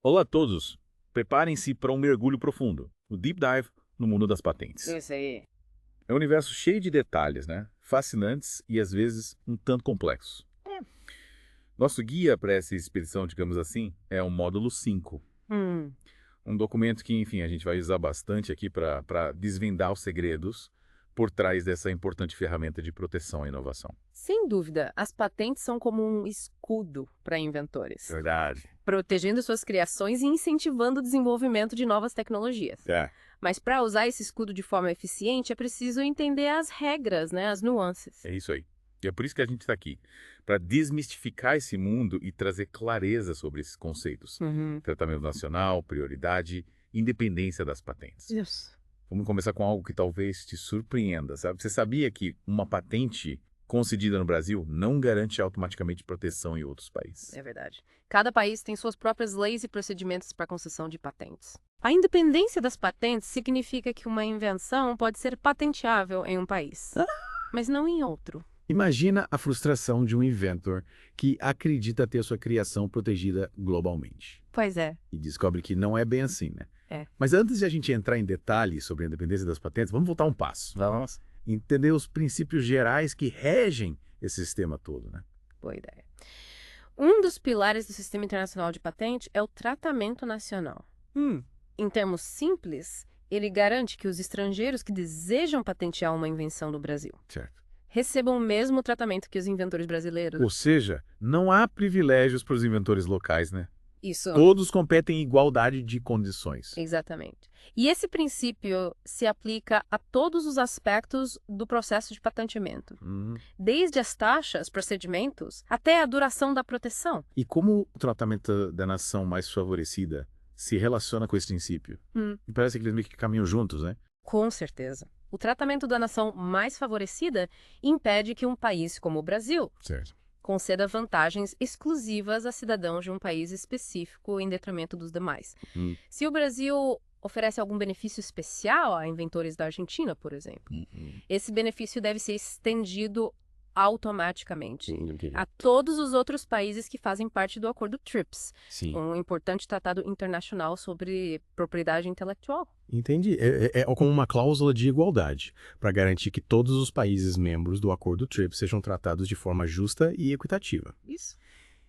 Olá a todos! Preparem-se para um mergulho profundo, o Deep Dive no mundo das patentes. Isso aí. É um universo cheio de detalhes, né? Fascinantes e às vezes um tanto complexos. Nosso guia para essa expedição, digamos assim, é o módulo 5, Hum, um documento que, enfim, a gente vai usar bastante aqui para desvendar os segredos por trás dessa importante ferramenta de proteção à inovação. sem dúvida, as patentes são como um escudo para inventores, Verdade. protegendo suas criações e incentivando o desenvolvimento de novas tecnologias. É. Mas para usar esse escudo de forma eficiente, é preciso entender as regras, né, as nuances. É isso aí. E é por isso que a gente está aqui, para desmistificar esse mundo e trazer clareza sobre esses conceitos. Uhum. Tratamento nacional, prioridade, independência das patentes. Isso. Vamos começar com algo que talvez te surpreenda, sabe? Você sabia que uma patente concedida no Brasil não garante automaticamente proteção em outros países? É verdade. Cada país tem suas próprias leis e procedimentos para concessão de patentes. A independência das patentes significa que uma invenção pode ser patenteável em um país, mas não em outro. Imagina a frustração de um inventor que acredita ter sua criação protegida globalmente Pois é. e descobre que não é bem assim, né? É. Mas antes de a gente entrar em detalhes sobre a independência das patentes, vamos voltar um passo. Vamos. Entender os princípios gerais que regem esse sistema todo, né? Boa ideia. Um dos pilares do Sistema Internacional de Patente é o tratamento nacional. Em termos simples, ele garante que os estrangeiros que desejam patentear uma invenção do Brasil Certo. recebam o mesmo tratamento que os inventores brasileiros. Ou seja, não há privilégios para os inventores locais, né? Isso. Todos competem em igualdade de condições. Exatamente. E esse princípio se aplica a todos os aspectos do processo de patenteamento, desde as taxas, procedimentos, até a duração da proteção. E como o tratamento da nação mais favorecida se relaciona com esse princípio? E parece que eles meio que caminham juntos, né? Com certeza. O tratamento da nação mais favorecida impede que um país como o Brasil Certo. conceda vantagens exclusivas a cidadãos de um país específico em detrimento dos demais. Se o Brasil oferece algum benefício especial a inventores da Argentina, por exemplo, esse benefício deve ser estendido automaticamente a todos os outros países que fazem parte do Acordo TRIPS, Sim. um importante tratado internacional sobre propriedade intelectual. Entendi. É como uma cláusula de igualdade, para garantir que todos os países membros do Acordo TRIPS sejam tratados de forma justa e equitativa. Isso.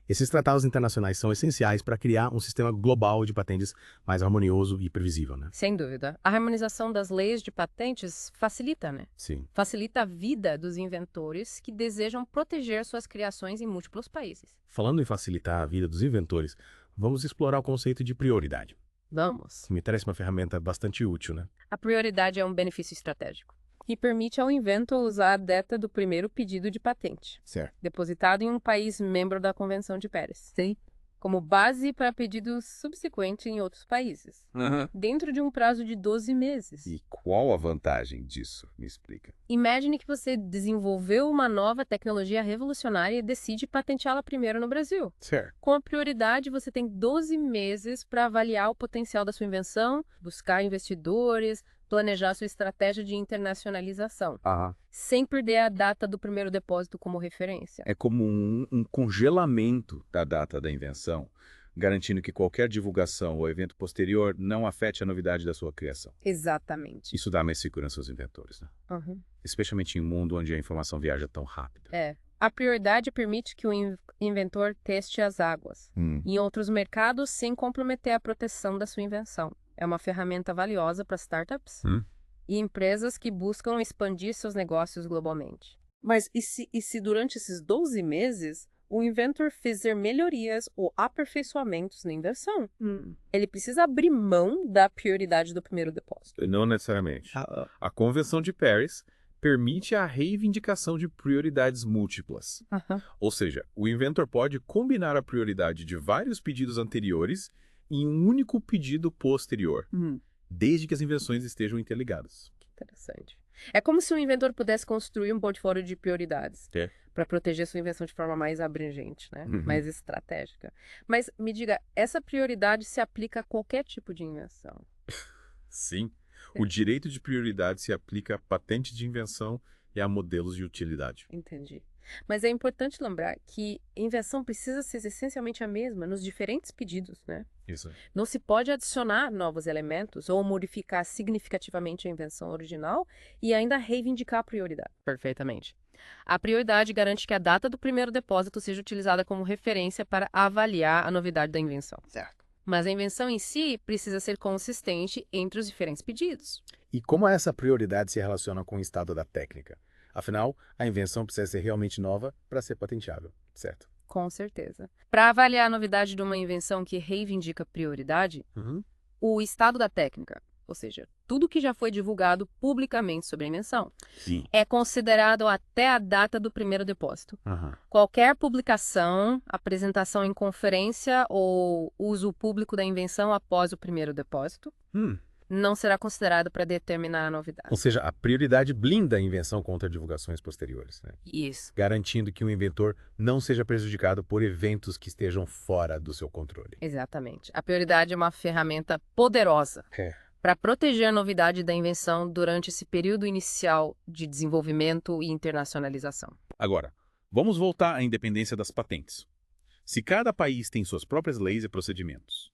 Esses tratados internacionais são essenciais para criar um sistema global de patentes mais harmonioso e previsível, né? Sem dúvida. A harmonização das leis de patentes facilita, né? Sim. Facilita a vida dos inventores que desejam proteger suas criações em múltiplos países. Falando em facilitar a vida dos inventores, vamos explorar o conceito de prioridade, Vamos. que me parece uma ferramenta bastante útil, né? A prioridade é um benefício estratégico que permite ao inventor usar a data do primeiro pedido de patente, Certo. depositado em um país membro da Convenção de Paris, Sim. como base para pedidos subsequentes em outros países, dentro de um prazo de 12 meses. E qual a vantagem disso? Me explica. Imagine que você desenvolveu uma nova tecnologia revolucionária e decide patenteá-la primeiro no Brasil. Certo. Com a prioridade, você tem 12 meses para avaliar o potencial da sua invenção, buscar investidores, planejar sua estratégia de internacionalização, sem perder a data do primeiro depósito como referência. É como um congelamento da data da invenção, garantindo que qualquer divulgação ou evento posterior não afete a novidade da sua criação. Exatamente. Isso dá mais segurança aos inventores, né? Especialmente em um mundo onde a informação viaja tão rápido. É. A prioridade permite que o inventor teste as águas em outros mercados sem comprometer a proteção da sua invenção. É uma ferramenta valiosa para startups e empresas que buscam expandir seus negócios globalmente. Mas e se durante esses 12 meses o inventor fizer melhorias ou aperfeiçoamentos na invenção? Ele precisa abrir mão da prioridade do primeiro depósito. Não necessariamente. A Convenção de Paris permite a reivindicação de prioridades múltiplas. Ou seja, o inventor pode combinar a prioridade de vários pedidos anteriores em um único pedido posterior, desde que as invenções estejam interligadas. Interessante. É como se o inventor pudesse construir um portfólio de prioridades para proteger sua invenção de forma mais abrangente, né? Mais estratégica. Mas me diga, essa prioridade se aplica a qualquer tipo de invenção? Sim. O direito de prioridade se aplica a patentes de invenção e a modelos de utilidade. Entendi. Mas é importante lembrar que a invenção precisa ser essencialmente a mesma nos diferentes pedidos, né? Isso. Não se pode adicionar novos elementos ou modificar significativamente a invenção original e ainda reivindicar a prioridade. Perfeitamente. A prioridade garante que a data do primeiro depósito seja utilizada como referência para avaliar a novidade da invenção. Certo. Mas a invenção em si precisa ser consistente entre os diferentes pedidos. E como essa prioridade se relaciona com o estado da técnica? Afinal, a invenção precisa ser realmente nova para ser patenteável, certo? Com certeza. Para avaliar a novidade de uma invenção que reivindica prioridade, o estado da técnica, ou seja, tudo que já foi divulgado publicamente sobre a invenção, Sim. é considerado até a data do primeiro depósito. Qualquer publicação, apresentação em conferência ou uso público da invenção após o primeiro depósito não será considerado para determinar a novidade. Ou seja, a prioridade blinda a invenção contra divulgações posteriores, né? Isso. Garantindo que o inventor não seja prejudicado por eventos que estejam fora do seu controle. Exatamente. A prioridade é uma ferramenta poderosa para proteger a novidade da invenção durante esse período inicial de desenvolvimento e internacionalização. Agora, vamos voltar à independência das patentes. Se cada país tem suas próprias leis e procedimentos,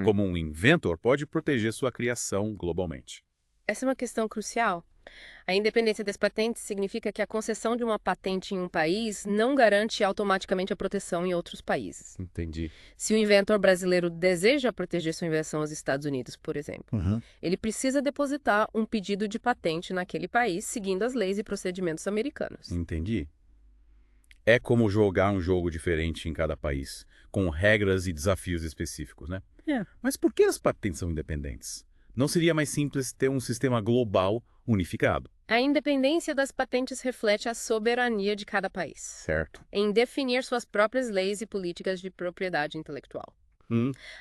como um inventor pode proteger sua criação globalmente? Essa é uma questão crucial. A independência das patentes significa que a concessão de uma patente em um país não garante automaticamente a proteção em outros países. Entendi. Se o inventor brasileiro deseja proteger sua invenção aos Estados Unidos, por exemplo, ele precisa depositar um pedido de patente naquele país, seguindo as leis e procedimentos americanos. Entendi. É como jogar um jogo diferente em cada país, com regras e desafios específicos, né? Mas por que as patentes são independentes? Não seria mais simples ter um sistema global unificado? A independência das patentes reflete a soberania de cada país, Certo. em definir suas próprias leis e políticas de propriedade intelectual.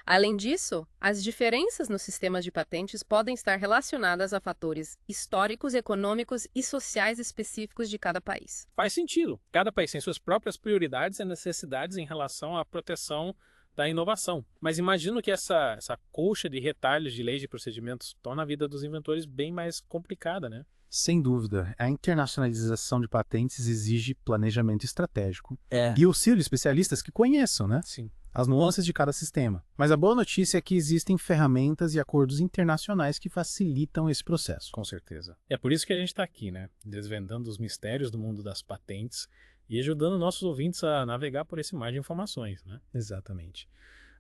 Além disso, as diferenças nos sistemas de patentes podem estar relacionadas a fatores históricos, econômicos e sociais específicos de cada país. Faz sentido. Cada país tem suas próprias prioridades e necessidades em relação à proteção da inovação. Mas imagino que essa colcha de retalhos de leis e procedimentos torna a vida dos inventores bem mais complicada, né? Sem dúvida, a internacionalização de patentes exige planejamento estratégico e auxílio de especialistas que conheçam, né? Sim. As nuances de cada sistema. Mas a boa notícia é que existem ferramentas e acordos internacionais que facilitam esse processo. Com certeza. É por isso que a gente está aqui, né? Desvendando os mistérios do mundo das patentes e ajudando nossos ouvintes a navegar por esse mar de informações, né? Exatamente.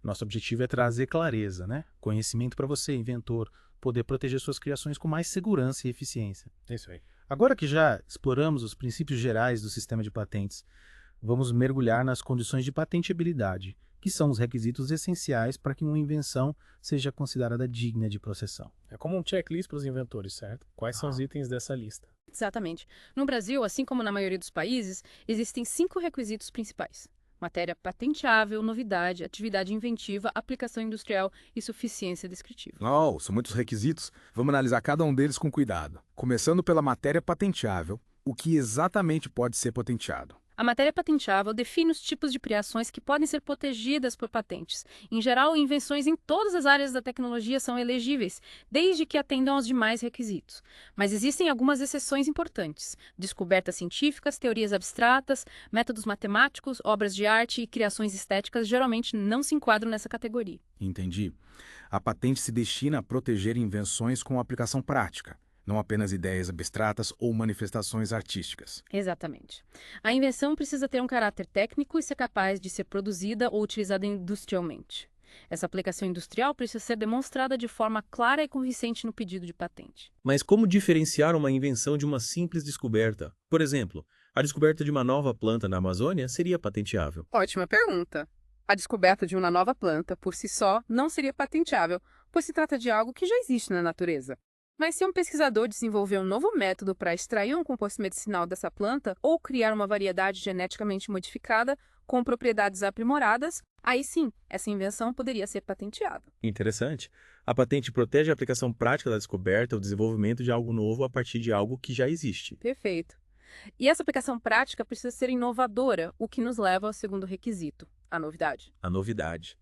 Nosso objetivo é trazer clareza, né? Conhecimento para você, inventor, poder proteger suas criações com mais segurança e eficiência. É isso aí. Agora que já exploramos os princípios gerais do sistema de patentes, vamos mergulhar nas condições de patentabilidade, que são os requisitos essenciais para que uma invenção seja considerada digna de processão. É como um checklist para os inventores, certo? Quais são os itens dessa lista? Exatamente. No Brasil, assim como na maioria dos países, existem 5 requisitos principais: matéria patenteável, novidade, atividade inventiva, aplicação industrial e suficiência descritiva. São muitos requisitos. Vamos analisar cada um deles com cuidado. Começando pela matéria patenteável, o que exatamente pode ser patenteado? A matéria patenteável define os tipos de criações que podem ser protegidas por patentes. Em geral, invenções em todas as áreas da tecnologia são elegíveis, desde que atendam aos demais requisitos. Mas existem algumas exceções importantes: descobertas científicas, teorias abstratas, métodos matemáticos, obras de arte e criações estéticas geralmente não se enquadram nessa categoria. Entendi. A patente se destina a proteger invenções com aplicação prática, não apenas ideias abstratas ou manifestações artísticas. Exatamente. A invenção precisa ter um caráter técnico e ser capaz de ser produzida ou utilizada industrialmente. Essa aplicação industrial precisa ser demonstrada de forma clara e convincente no pedido de patente. Mas como diferenciar uma invenção de uma simples descoberta? Por exemplo, a descoberta de uma nova planta na Amazônia seria patenteável. Ótima pergunta. A descoberta de uma nova planta, por si só, não seria patenteável, pois se trata de algo que já existe na natureza. Mas se um pesquisador desenvolver um novo método para extrair um composto medicinal dessa planta ou criar uma variedade geneticamente modificada com propriedades aprimoradas, aí sim, essa invenção poderia ser patenteada. Interessante. A patente protege a aplicação prática da descoberta, o desenvolvimento de algo novo a partir de algo que já existe. Perfeito. E essa aplicação prática precisa ser inovadora, o que nos leva ao segundo requisito, a novidade. A novidade.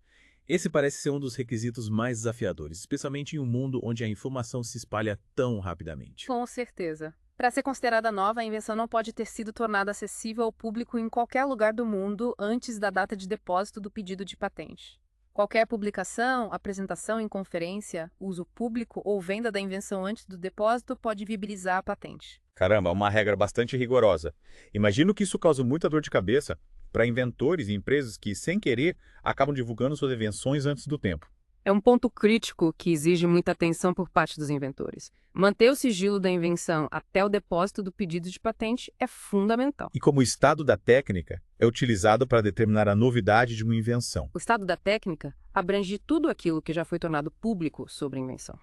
Esse parece ser um dos requisitos mais desafiadores, especialmente em um mundo onde a informação se espalha tão rapidamente. Com certeza. Para ser considerada nova, a invenção não pode ter sido tornada acessível ao público em qualquer lugar do mundo antes da data de depósito do pedido de patente. Qualquer publicação, apresentação em conferência, uso público ou venda da invenção antes do depósito pode viabilizar a patente. Caramba, uma regra bastante rigorosa. Imagino que isso causa muita dor de cabeça para inventores e empresas que, sem querer, acabam divulgando suas invenções antes do tempo. É um ponto crítico que exige muita atenção por parte dos inventores. Manter o sigilo da invenção até o depósito do pedido de patente é fundamental. E como o estado da técnica é utilizado para determinar a novidade de uma invenção. O estado da técnica abrange tudo aquilo que já foi tornado público sobre a invenção.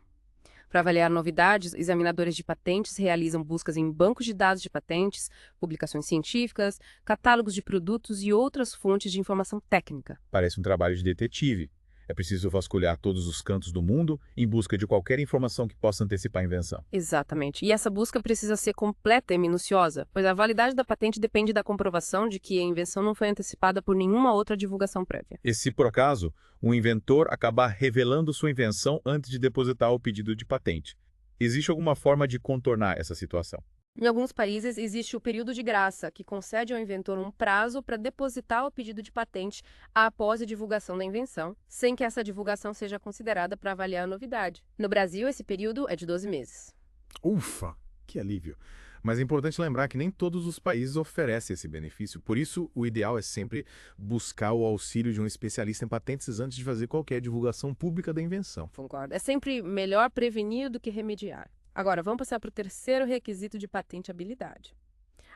Para avaliar novidades, examinadores de patentes realizam buscas em bancos de dados de patentes, publicações científicas, catálogos de produtos e outras fontes de informação técnica. Parece um trabalho de detetive. É preciso vasculhar todos os cantos do mundo em busca de qualquer informação que possa antecipar a invenção. Exatamente. E essa busca precisa ser completa e minuciosa, pois a validade da patente depende da comprovação de que a invenção não foi antecipada por nenhuma outra divulgação prévia. E se, por acaso, um inventor acabar revelando sua invenção antes de depositar o pedido de patente, existe alguma forma de contornar essa situação? Em alguns países, existe o período de graça, que concede ao inventor um prazo para depositar o pedido de patente após a divulgação da invenção, sem que essa divulgação seja considerada para avaliar a novidade. No Brasil, esse período é de 12 meses. Ufa, que alívio. Mas é importante lembrar que nem todos os países oferecem esse benefício. Por isso, o ideal é sempre buscar o auxílio de um especialista em patentes antes de fazer qualquer divulgação pública da invenção. Concordo. É sempre melhor prevenir do que remediar. Agora, vamos passar para o terceiro requisito de patenteabilidade.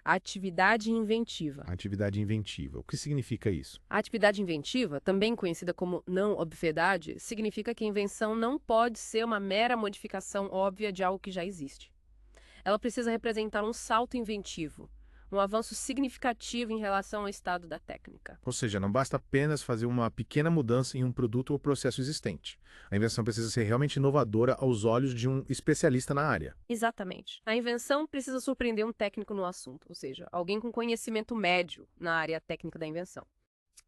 A atividade inventiva. Atividade inventiva. O que significa isso? A atividade inventiva, também conhecida como não-obviedade, significa que a invenção não pode ser uma mera modificação óbvia de algo que já existe. Ela precisa representar um salto inventivo, um avanço significativo em relação ao estado da técnica. Ou seja, não basta apenas fazer uma pequena mudança em um produto ou processo existente. A invenção precisa ser realmente inovadora aos olhos de um especialista na área. Exatamente. A invenção precisa surpreender um técnico no assunto, ou seja, alguém com conhecimento médio na área técnica da invenção.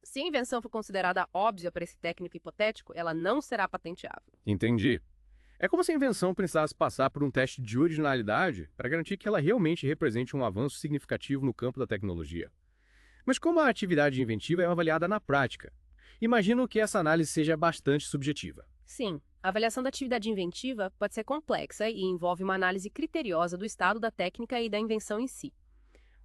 Se a invenção for considerada óbvia para esse técnico hipotético, ela não será patenteável. Entendi. É como se a invenção precisasse passar por um teste de originalidade para garantir que ela realmente represente um avanço significativo no campo da tecnologia. Mas como a atividade inventiva é avaliada na prática? Imagino que essa análise seja bastante subjetiva. Sim, a avaliação da atividade inventiva pode ser complexa e envolve uma análise criteriosa do estado da técnica e da invenção em si.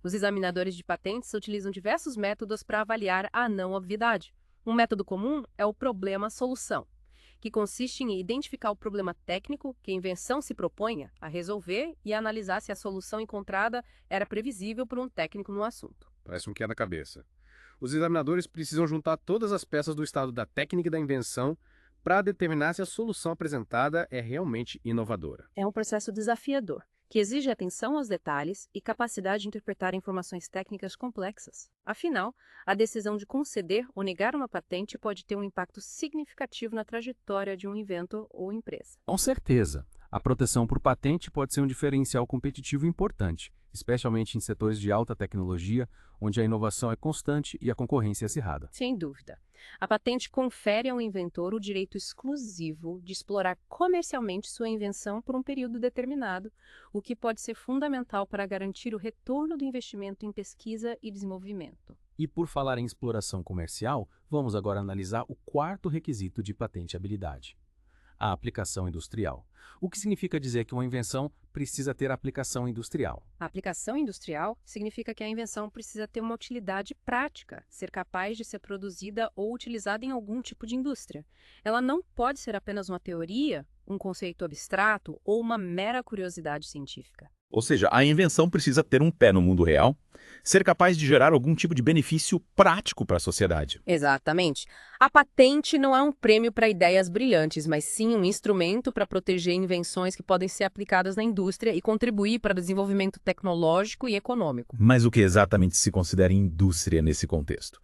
Os examinadores de patentes utilizam diversos métodos para avaliar a não-obviedade. Um método comum é o problema-solução, que consiste em identificar o problema técnico que a invenção se proponha a resolver e analisar se a solução encontrada era previsível por um técnico no assunto. Parece um quebra-cabeça. Os examinadores precisam juntar todas as peças do estado da técnica e da invenção para determinar se a solução apresentada é realmente inovadora. É um processo desafiador, que exige atenção aos detalhes e capacidade de interpretar informações técnicas complexas. Afinal, a decisão de conceder ou negar uma patente pode ter um impacto significativo na trajetória de um inventor ou empresa. Com certeza, a proteção por patente pode ser um diferencial competitivo importante, especialmente em setores de alta tecnologia, onde a inovação é constante e a concorrência é acirrada. Sem dúvida. A patente confere ao inventor o direito exclusivo de explorar comercialmente sua invenção por um período determinado, o que pode ser fundamental para garantir o retorno do investimento em pesquisa e desenvolvimento. E por falar em exploração comercial, vamos agora analisar o quarto requisito de patenteabilidade: a aplicação industrial. O que significa dizer que uma invenção precisa ter aplicação industrial. A aplicação industrial significa que a invenção precisa ter uma utilidade prática, ser capaz de ser produzida ou utilizada em algum tipo de indústria. Ela não pode ser apenas uma teoria, um conceito abstrato ou uma mera curiosidade científica. Ou seja, a invenção precisa ter um pé no mundo real, ser capaz de gerar algum tipo de benefício prático para a sociedade. Exatamente. A patente não é um prêmio para ideias brilhantes, mas sim um instrumento para proteger invenções que podem ser aplicadas na indústria e contribuir para o desenvolvimento tecnológico e econômico. Mas o que exatamente se considera indústria nesse contexto?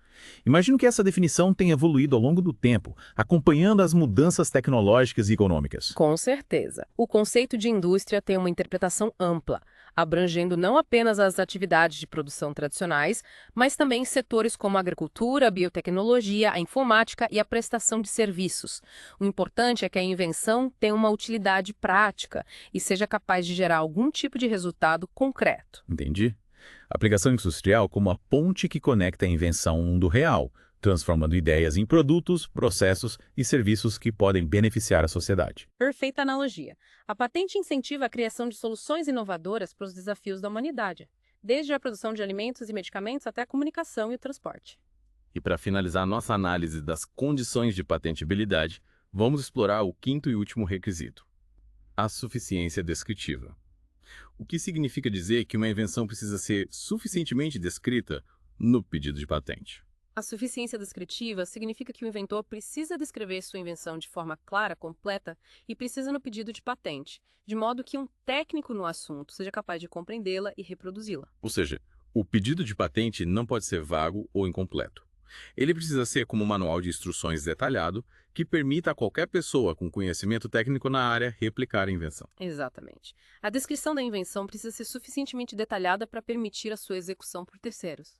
Imagino que essa definição tenha evoluído ao longo do tempo, acompanhando as mudanças tecnológicas e econômicas. Com certeza. O conceito de indústria tem uma interpretação ampla, abrangendo não apenas as atividades de produção tradicionais, mas também setores como a agricultura, a biotecnologia, a informática e a prestação de serviços. O importante é que a invenção tenha uma utilidade prática e seja capaz de gerar algum tipo de resultado concreto. Entendi. Aplicação industrial como a ponte que conecta a invenção ao mundo real, transformando ideias em produtos, processos e serviços que podem beneficiar a sociedade. Perfeita analogia. A patente incentiva a criação de soluções inovadoras para os desafios da humanidade, desde a produção de alimentos e medicamentos até a comunicação e o transporte. E para finalizar nossa análise das condições de patentabilidade, vamos explorar o quinto e último requisito: a suficiência descritiva. O que significa dizer que uma invenção precisa ser suficientemente descrita no pedido de patente? A suficiência descritiva significa que o inventor precisa descrever sua invenção de forma clara, completa e precisa no pedido de patente, de modo que um técnico no assunto seja capaz de compreendê-la e reproduzi-la. Ou seja, o pedido de patente não pode ser vago ou incompleto. Ele precisa ser como um manual de instruções detalhado que permita a qualquer pessoa com conhecimento técnico na área replicar a invenção. Exatamente. A descrição da invenção precisa ser suficientemente detalhada para permitir a sua execução por terceiros.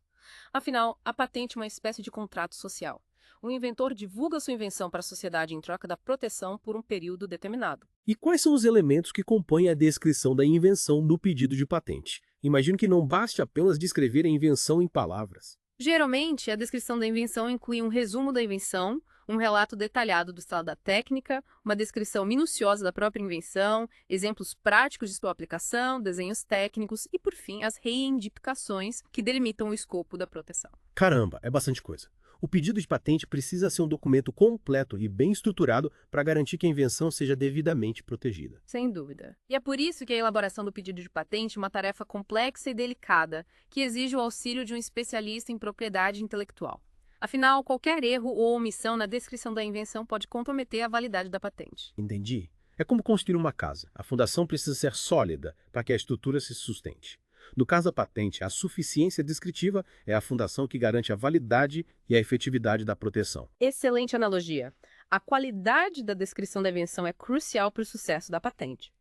Afinal, a patente é uma espécie de contrato social. O inventor divulga sua invenção para a sociedade em troca da proteção por um período determinado. E quais são os elementos que compõem a descrição da invenção no pedido de patente? Imagino que não baste apenas descrever a invenção em palavras. Geralmente, a descrição da invenção inclui um resumo da invenção, um relato detalhado do estado da técnica, uma descrição minuciosa da própria invenção, exemplos práticos de sua aplicação, desenhos técnicos e, por fim, as reivindicações que delimitam o escopo da proteção. Caramba, é bastante coisa. O pedido de patente precisa ser um documento completo e bem estruturado para garantir que a invenção seja devidamente protegida. Sem dúvida. E é por isso que a elaboração do pedido de patente é uma tarefa complexa e delicada, que exige o auxílio de um especialista em propriedade intelectual. Afinal, qualquer erro ou omissão na descrição da invenção pode comprometer a validade da patente. Entendi. É como construir uma casa. A fundação precisa ser sólida para que a estrutura se sustente. No caso da patente, a suficiência descritiva é a fundação que garante a validade e a efetividade da proteção. Excelente analogia. A qualidade da descrição da invenção é crucial para o sucesso da patente.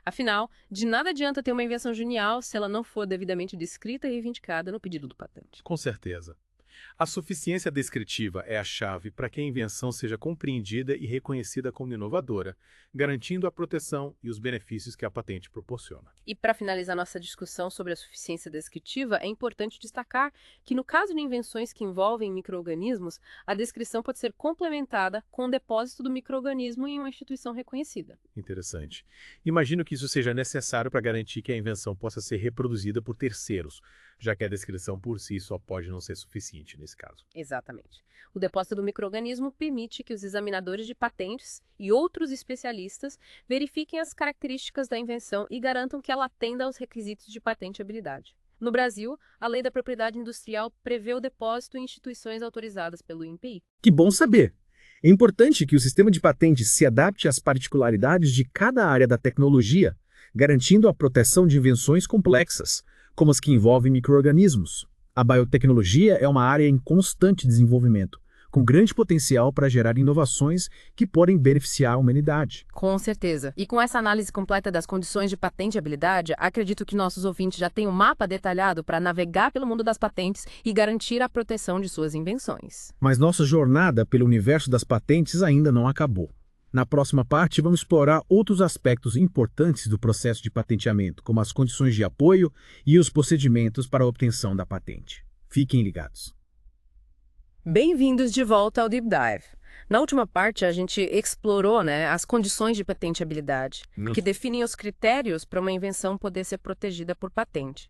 Afinal, de nada adianta ter uma invenção genial se ela não for devidamente descrita e reivindicada no pedido do patente. Com certeza. A suficiência descritiva é a chave para que a invenção seja compreendida e reconhecida como inovadora, garantindo a proteção e os benefícios que a patente proporciona. E para finalizar nossa discussão sobre a suficiência descritiva, é importante destacar que no caso de invenções que envolvem micro-organismos, a descrição pode ser complementada com o depósito do micro-organismo em uma instituição reconhecida. Interessante. Imagino que isso seja necessário para garantir que a invenção possa ser reproduzida por terceiros, já que a descrição por si só pode não ser suficiente nesse caso. Exatamente. O depósito do micro-organismo permite que os examinadores de patentes e outros especialistas verifiquem as características da invenção e garantam que ela atenda aos requisitos de patenteabilidade. No Brasil, a Lei da Propriedade Industrial prevê o depósito em instituições autorizadas pelo INPI. Que bom saber! É importante que o sistema de patentes se adapte às particularidades de cada área da tecnologia, garantindo a proteção de invenções complexas, como as que envolvem micro-organismos. A biotecnologia é uma área em constante desenvolvimento, com grande potencial para gerar inovações que podem beneficiar a humanidade. Com certeza. E com essa análise completa das condições de patenteabilidade, acredito que nossos ouvintes já têm um mapa detalhado para navegar pelo mundo das patentes e garantir a proteção de suas invenções. Mas nossa jornada pelo universo das patentes ainda não acabou. Na próxima parte, vamos explorar outros aspectos importantes do processo de patenteamento, como as condições de apoio e os procedimentos para a obtenção da patente. Fiquem ligados. Bem-vindos de volta ao Deep Dive. Na última parte, a gente explorou, as condições de patenteabilidade, que definem os critérios para uma invenção poder ser protegida por patente.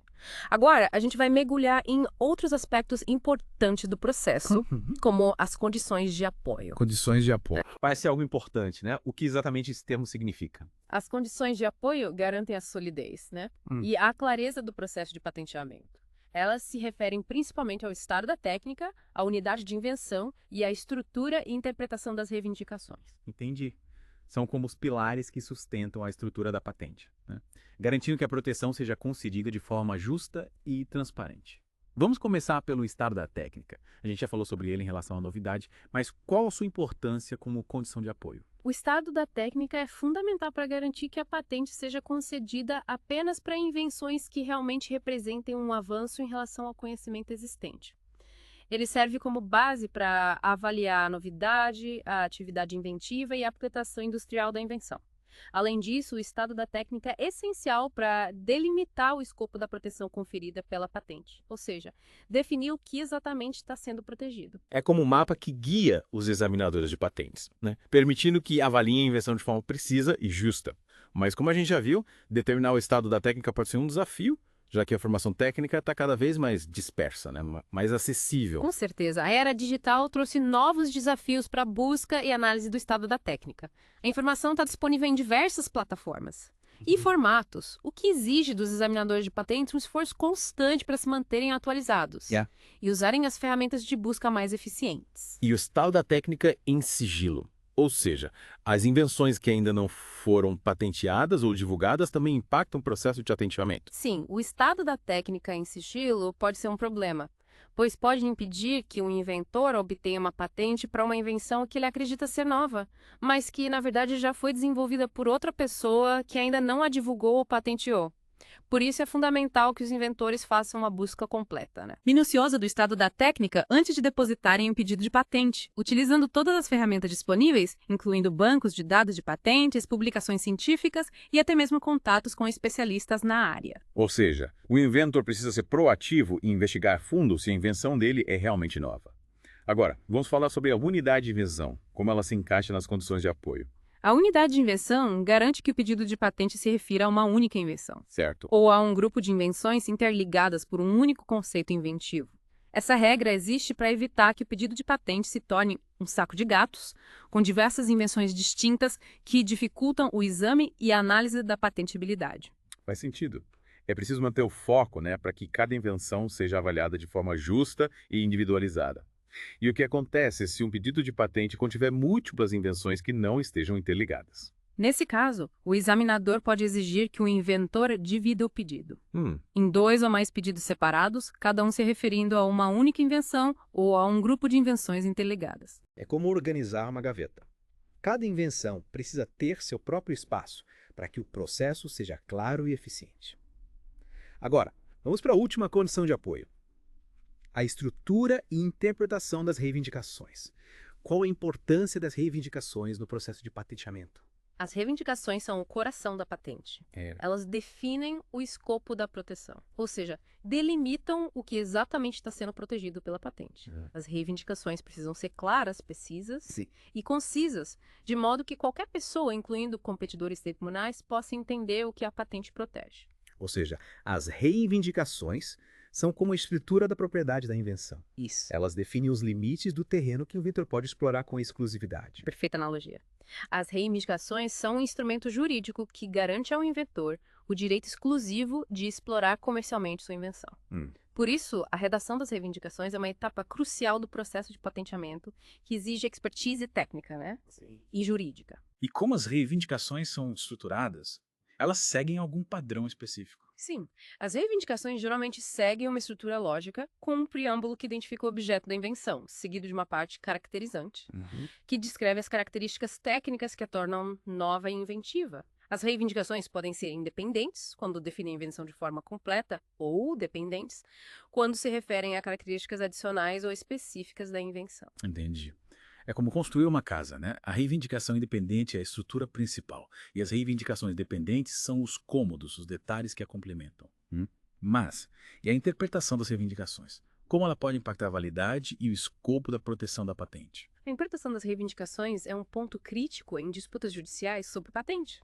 Agora, a gente vai mergulhar em outros aspectos importantes do processo, como as condições de apoio. Condições de apoio. Parece algo importante, né? O que exatamente esse termo significa? As condições de apoio garantem a solidez, e a clareza do processo de patenteamento. Elas se referem principalmente ao estado da técnica, à unidade de invenção e à estrutura e interpretação das reivindicações. Entendi. São como os pilares que sustentam a estrutura da patente, garantindo que a proteção seja concedida de forma justa e transparente. Vamos começar pelo estado da técnica. A gente já falou sobre ele em relação à novidade, mas qual a sua importância como condição de apoio? O estado da técnica é fundamental para garantir que a patente seja concedida apenas para invenções que realmente representem um avanço em relação ao conhecimento existente. Ele serve como base para avaliar a novidade, a atividade inventiva e a aplicação industrial da invenção. Além disso, o estado da técnica é essencial para delimitar o escopo da proteção conferida pela patente, ou seja, definir o que exatamente está sendo protegido. É como um mapa que guia os examinadores de patentes, né? Permitindo que avaliem a invenção de forma precisa e justa. Mas como a gente já viu, determinar o estado da técnica pode ser um desafio, já que a formação técnica está cada vez mais dispersa, né? Mais acessível. Com certeza, a era digital trouxe novos desafios para a busca e análise do estado da técnica. A informação está disponível em diversas plataformas e formatos, o que exige dos examinadores de patentes um esforço constante para se manterem atualizados e usarem as ferramentas de busca mais eficientes. E o estado da técnica em sigilo. Ou seja, as invenções que ainda não foram patenteadas ou divulgadas também impactam o processo de patenteamento. Sim, o estado da técnica em sigilo pode ser um problema, pois pode impedir que um inventor obtenha uma patente para uma invenção que ele acredita ser nova, mas que, na verdade, já foi desenvolvida por outra pessoa que ainda não a divulgou ou patenteou. Por isso é fundamental que os inventores façam uma busca completa, né? Minuciosa do estado da técnica antes de depositarem o pedido de patente, utilizando todas as ferramentas disponíveis, incluindo bancos de dados de patentes, publicações científicas e até mesmo contatos com especialistas na área. Ou seja, o inventor precisa ser proativo e investigar a fundo se a invenção dele é realmente nova. Agora, vamos falar sobre a unidade de invenção, como ela se encaixa nas condições de apoio. A unidade de invenção garante que o pedido de patente se refira a uma única invenção. Certo. Ou a um grupo de invenções interligadas por um único conceito inventivo. Essa regra existe para evitar que o pedido de patente se torne um saco de gatos, com diversas invenções distintas que dificultam o exame e a análise da patentabilidade. Faz sentido. É preciso manter o foco, né, para que cada invenção seja avaliada de forma justa e individualizada. E o que acontece se um pedido de patente contiver múltiplas invenções que não estejam interligadas? Nesse caso, o examinador pode exigir que o inventor divida o pedido em 2 ou mais pedidos separados, cada um se referindo a uma única invenção ou a um grupo de invenções interligadas. É como organizar uma gaveta. Cada invenção precisa ter seu próprio espaço para que o processo seja claro e eficiente. Agora, vamos para a última condição de apoio. A estrutura e interpretação das reivindicações. Qual a importância das reivindicações no processo de patenteamento? As reivindicações são o coração da patente. Elas definem o escopo da proteção, ou seja, delimitam o que exatamente está sendo protegido pela patente. As reivindicações precisam ser claras, precisas e concisas, de modo que qualquer pessoa, incluindo competidores tribunais, possa entender o que a patente protege. Ou seja, as reivindicações são como a escritura da propriedade da invenção. Isso. Elas definem os limites do terreno que o inventor pode explorar com exclusividade. Perfeita analogia. As reivindicações são um instrumento jurídico que garante ao inventor o direito exclusivo de explorar comercialmente sua invenção. Por isso, a redação das reivindicações é uma etapa crucial do processo de patenteamento que exige expertise técnica, né? E jurídica. E como as reivindicações são estruturadas, elas seguem algum padrão específico. Sim, as reivindicações geralmente seguem uma estrutura lógica com um preâmbulo que identifica o objeto da invenção, seguido de uma parte caracterizante, que descreve as características técnicas que a tornam nova e inventiva. As reivindicações podem ser independentes, quando definem a invenção de forma completa, ou dependentes, quando se referem a características adicionais ou específicas da invenção. Entendi. É como construir uma casa, né? A reivindicação independente é a estrutura principal e as reivindicações dependentes são os cômodos, os detalhes que a complementam. Mas, e a interpretação das reivindicações? Como ela pode impactar a validade e o escopo da proteção da patente? A interpretação das reivindicações é um ponto crítico em disputas judiciais sobre patente.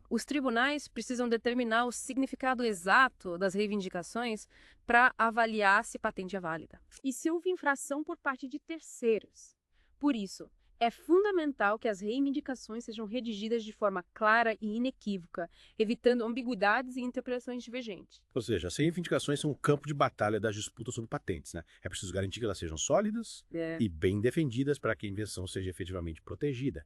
Os tribunais precisam determinar o significado exato das reivindicações para avaliar se patente é válida. E se houve infração por parte de terceiros. Por isso, é fundamental que as reivindicações sejam redigidas de forma clara e inequívoca, evitando ambiguidades e interpretações divergentes. Ou seja, as reivindicações são o campo de batalha da disputa sobre patentes, né? É preciso garantir que elas sejam sólidas e bem defendidas para que a invenção seja efetivamente protegida.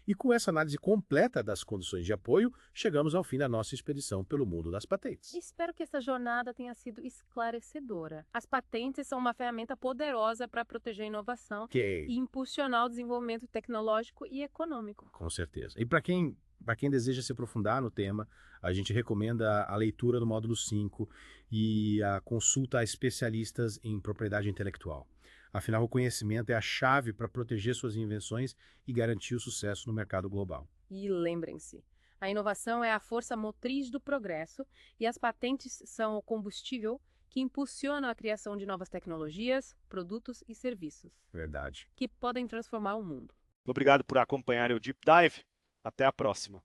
E com essa análise completa das condições de apoio, chegamos ao fim da nossa expedição pelo mundo das patentes. Espero que essa jornada tenha sido esclarecedora. As patentes são uma ferramenta poderosa para proteger a inovação e impulsionar o desenvolvimento tecnológico e econômico. Com certeza. E para quem deseja se aprofundar no tema, a gente recomenda a leitura do módulo 5 e a consulta a especialistas em propriedade intelectual. Afinal, o conhecimento é a chave para proteger suas invenções e garantir o sucesso no mercado global. E lembrem-se, A inovação é a força motriz do progresso e as patentes são o combustível que impulsiona a criação de novas tecnologias, produtos e serviços. Verdade. Que podem transformar o mundo. Obrigado por acompanhar o Deep Dive. Até a próxima.